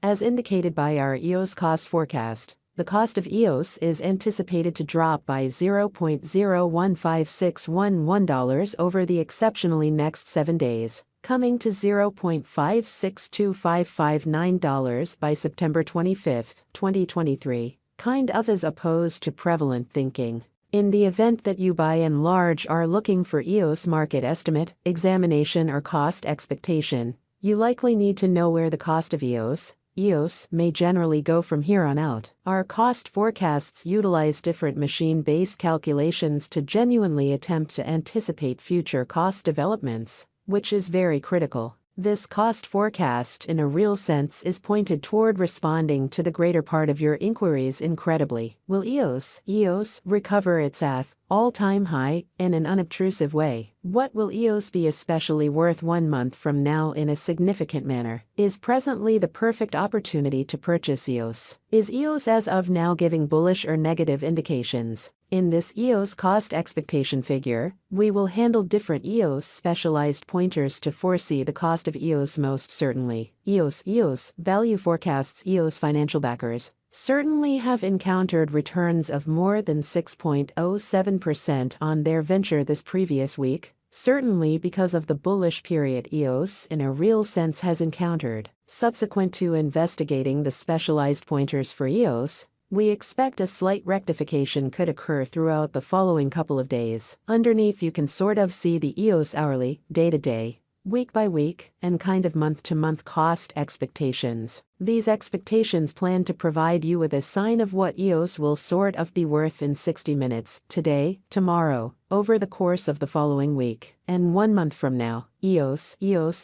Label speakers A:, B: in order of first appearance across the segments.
A: As indicated by our EOS cost forecast, the cost of EOS is anticipated to drop by $0.015611 over the exceptionally next 7 days, coming to $0.562559 by September 25, 2023, kind of as opposed to prevalent thinking. In the event that you by and large are looking for EOS market estimate, examination or cost expectation, you likely need to know where the cost of EOS may generally go from here on out. Our cost forecasts utilize different machine-based calculations to genuinely attempt to anticipate future cost developments, which is very critical. This cost forecast, in a real sense, is pointed toward responding to the greater part of your inquiries incredibly. Will EOS recover its all-time high in an unobtrusive way? What will EOS be especially worth 1 month from now in a significant manner? Is presently the perfect opportunity to purchase EOS? Is EOS as of now giving bullish or negative indications? In this EOS cost expectation figure, we will handle different EOS specialized pointers to foresee the cost of EOS most certainly. EOS value forecasts. EOS financial backers certainly have encountered returns of more than 6.07% on their venture this previous week, certainly because of the bullish period EOS in a real sense has encountered. Subsequent to investigating the specialized pointers for EOS, we expect a slight rectification could occur throughout the following couple of days. Underneath you can sort of see the EOS hourly, day-to-day, week-by-week, and kind of month-to-month cost expectations. These expectations plan to provide you with a sign of what EOS will sort of be worth in 60 minutes, today, tomorrow, over the course of the following week, and 1 month from now. EOS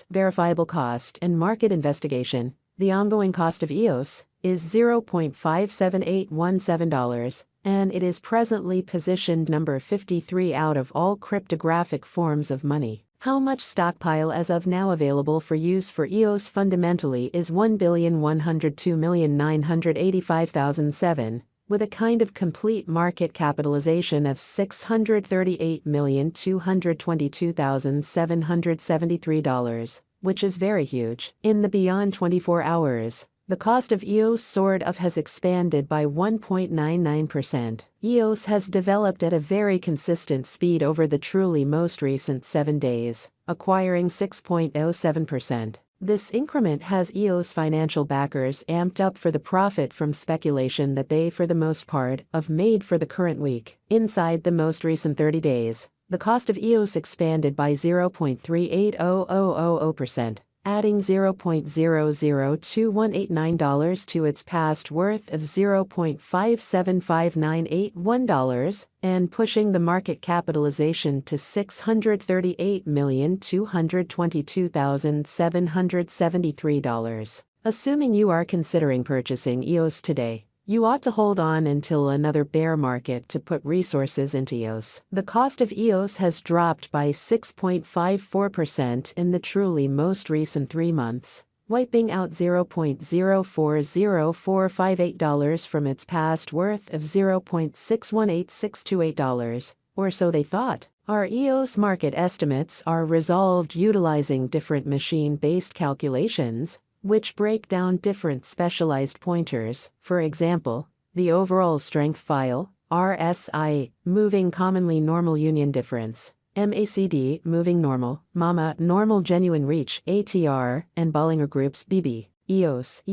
A: verifiable cost and market investigation. The ongoing cost of EOS is $0.57817, and it is presently positioned number 53 out of all cryptographic forms of money. How much stockpile as of now available for use for EOS fundamentally is 1,102,985,007, with a kind of complete market capitalization of $638,222,773, which is very huge. In the beyond 24 hours, the cost of EOS sort of has expanded by 1.99%. EOS has developed at a very consistent speed over the truly most recent 7 days, acquiring 6.07%. This increment has EOS financial backers amped up for the profit from speculation that they, for the most part, have made for the current week. Inside the most recent 30 days, the cost of EOS expanded by 0.380000%. Adding $0.002189 to its past worth of $0.575981 and pushing the market capitalization to $638,222,773. Assuming you are considering purchasing EOS today, you ought to hold on until another bear market to put resources into EOS. The cost of EOS has dropped by 6.54% in the truly most recent 3 months, wiping out $0.040458 from its past worth of $0.618628, or so they thought. Our EOS market estimates are resolved utilizing different machine-based calculations, which break down different specialized pointers. For example, the overall strength file, RSI, moving commonly normal union difference, MACD, moving normal, MAMA, normal genuine reach, ATR, and Bollinger Group's BB. EOS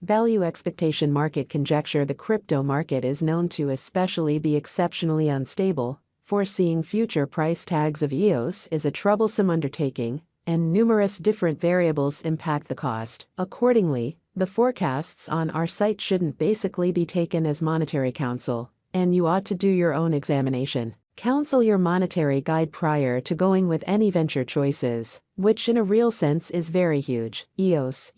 A: value expectation market conjecture. The crypto market is known to especially be exceptionally unstable. Foreseeing future price tags of EOS is a troublesome undertaking, and numerous different variables impact the cost. Accordingly, the forecasts on our site shouldn't basically be taken as monetary counsel, and you ought to do your own examination. Counsel your monetary guide prior to going with any venture choices, which in a real sense is very huge. EOS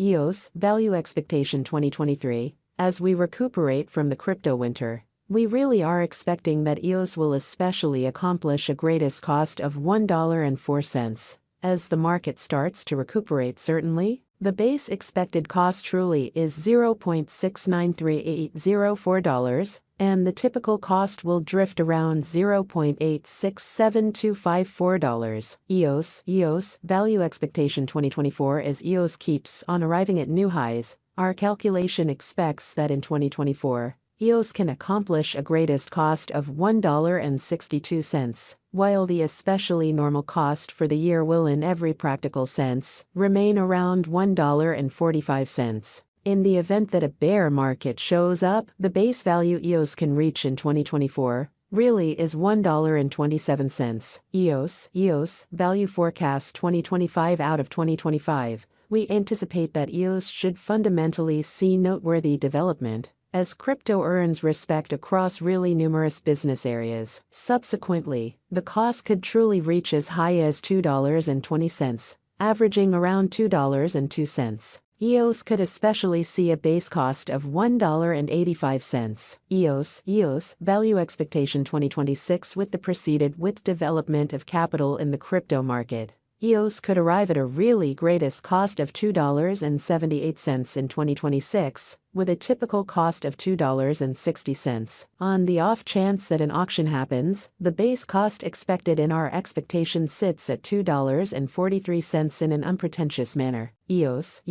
A: value expectation 2023. As we recuperate from the crypto winter, we really are expecting that EOS will especially accomplish a greatest cost of $1.04. As the market starts to recuperate, certainly, the base expected cost truly is $0.693804, and the typical cost will drift around $0.867254. EOS value expectation 2024. As EOS keeps on arriving at new highs, Our calculation expects that in 2024, EOS can accomplish a greatest cost of $1.62, while the especially normal cost for the year will in every practical sense remain around $1.45. In the event that a bear market shows up, the base value EOS can reach in 2024 really is $1.27. EOS value forecast 2025 out of 2025. We anticipate that EOS should fundamentally see noteworthy development as crypto earns respect across really numerous business areas. Subsequently, the cost could truly reach as high as $2.20, averaging around $2.02. EOS could especially see a base cost of $1.85. EOS value expectation 2026 with the preceded with development of capital in the crypto market. EOS could arrive at a really greatest cost of $2.78 in 2026, with a typical cost of $2.60. On the off chance that an auction happens, the base cost expected in our expectation sits at $2.43 in an unpretentious manner. EOS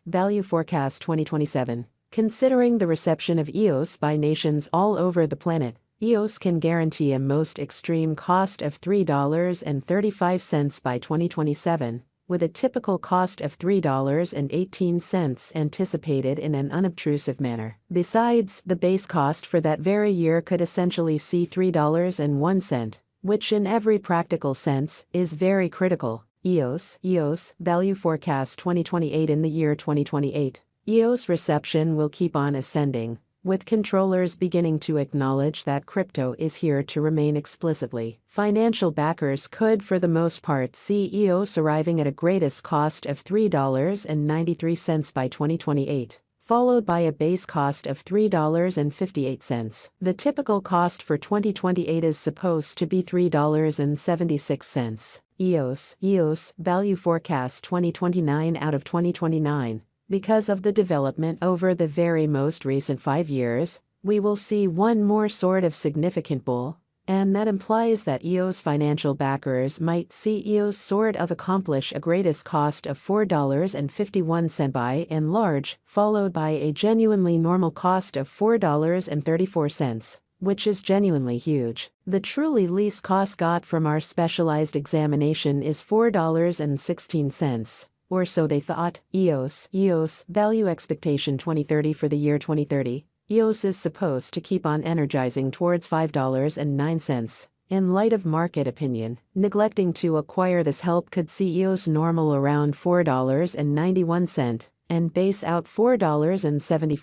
A: value forecast 2027. Considering the reception of EOS by nations all over the planet, EOS can guarantee a most extreme cost of $3.35 by 2027, with a typical cost of $3.18 anticipated in an unobtrusive manner. Besides, the base cost for that very year could essentially see $3.01, which in every practical sense is very critical. EOS value forecast 2028 in the year 2028. EOS reception will keep on ascending, with controllers beginning to acknowledge that crypto is here to remain explicitly. Financial backers could for the most part see EOS arriving at a greatest cost of $3.93 by 2028, followed by a base cost of $3.58. The typical cost for 2028 is supposed to be $3.76. EOS value forecast 2029 out of 2029. Because of the development over the very most recent 5 years, we will see one more sort of significant bull, and that implies that EOS financial backers might see EOS sort of accomplish a greatest cost of $4.51 by and large, followed by a genuinely normal cost of $4.34, which is genuinely huge. The truly least cost got from our specialized examination is $4.16. Or so they thought. EOS value expectation 2030 for the year 2030. EOS is supposed to keep on energizing towards $5.09. In light of market opinion, neglecting to acquire this help could see EOS normal around $4.91 and base out $4.70.